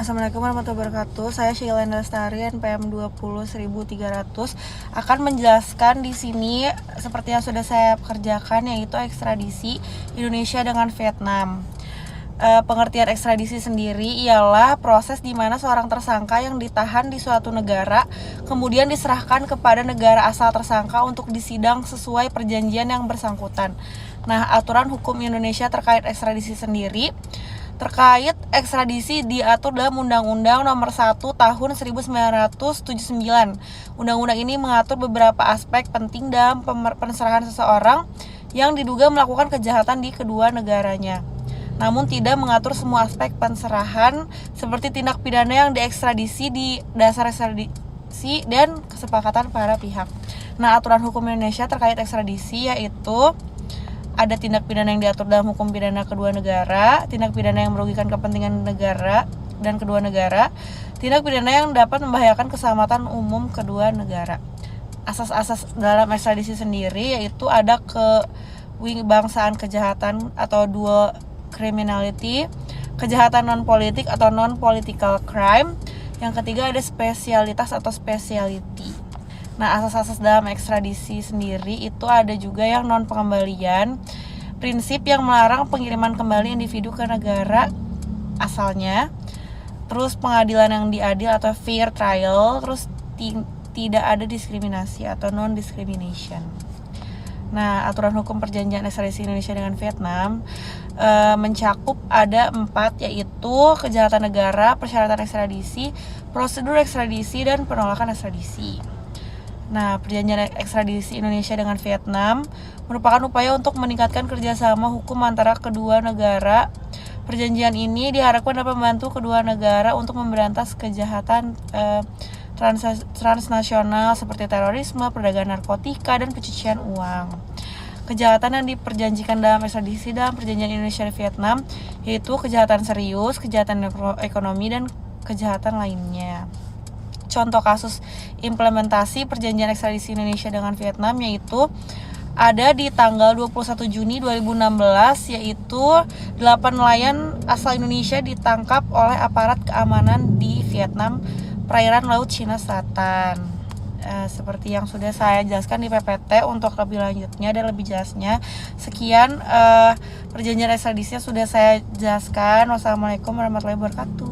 Assalamualaikum warahmatullahi wabarakatuh. Saya Sheila Lestari, NPM 20.300 akan menjelaskan di sini seperti yang sudah saya kerjakan, yaitu ekstradisi Indonesia dengan Vietnam. Pengertian ekstradisi sendiri ialah proses di mana seorang tersangka yang ditahan di suatu negara kemudian diserahkan kepada negara asal tersangka untuk disidang sesuai perjanjian yang bersangkutan. Nah, aturan hukum Indonesia terkait ekstradisi sendiri terkait ekstradisi diatur dalam Undang-Undang Nomor 1 Tahun 1979. Undang-undang ini mengatur beberapa aspek penting dalam penserahan seseorang yang diduga melakukan kejahatan di kedua negaranya. Namun tidak mengatur semua aspek penserahan seperti tindak pidana yang diekstradisi di dasar ekstradisi dan kesepakatan para pihak. Nah, aturan hukum Indonesia terkait ekstradisi yaitu ada tindak pidana yang diatur dalam hukum pidana kedua negara, tindak pidana yang merugikan kepentingan negara dan kedua negara, tindak pidana yang dapat membahayakan keselamatan umum kedua negara. Asas-asas dalam ekstradisi sendiri yaitu ada kewibangsaan kejahatan atau dual criminality, kejahatan non-politik atau non-political crime. Yang ketiga ada spesialitas atau speciality. Nah, asas-asas dalam ekstradisi sendiri itu ada juga yang non-pengembalian, prinsip yang melarang pengiriman kembali individu ke negara asalnya, terus pengadilan yang diadil atau fair trial, terus tidak ada diskriminasi atau non-discrimination. Nah, aturan hukum perjanjian ekstradisi Indonesia dengan Vietnam mencakup ada 4, yaitu kejahatan negara, persyaratan ekstradisi, prosedur ekstradisi, dan penolakan ekstradisi. Nah, perjanjian ekstradisi Indonesia dengan Vietnam merupakan upaya untuk meningkatkan kerjasama hukum antara kedua negara. Perjanjian ini diharapkan dapat membantu kedua negara untuk memberantas kejahatan transnasional seperti terorisme, perdagangan narkotika, dan pencucian uang. Kejahatan yang diperjanjikan dalam ekstradisi dalam perjanjian Indonesia dan Vietnam yaitu kejahatan serius, kejahatan ekonomi, dan kejahatan lainnya. Contoh kasus implementasi perjanjian ekstradisi Indonesia dengan Vietnam yaitu ada di tanggal 21 Juni 2016, yaitu 8 nelayan asal Indonesia ditangkap oleh aparat keamanan di Vietnam, perairan Laut Cina Selatan. Seperti yang sudah saya jelaskan di PPT, untuk lebih lanjutnya dan lebih jelasnya, sekian perjanjian ekstradisinya sudah saya jelaskan. Wassalamualaikum warahmatullahi wabarakatuh.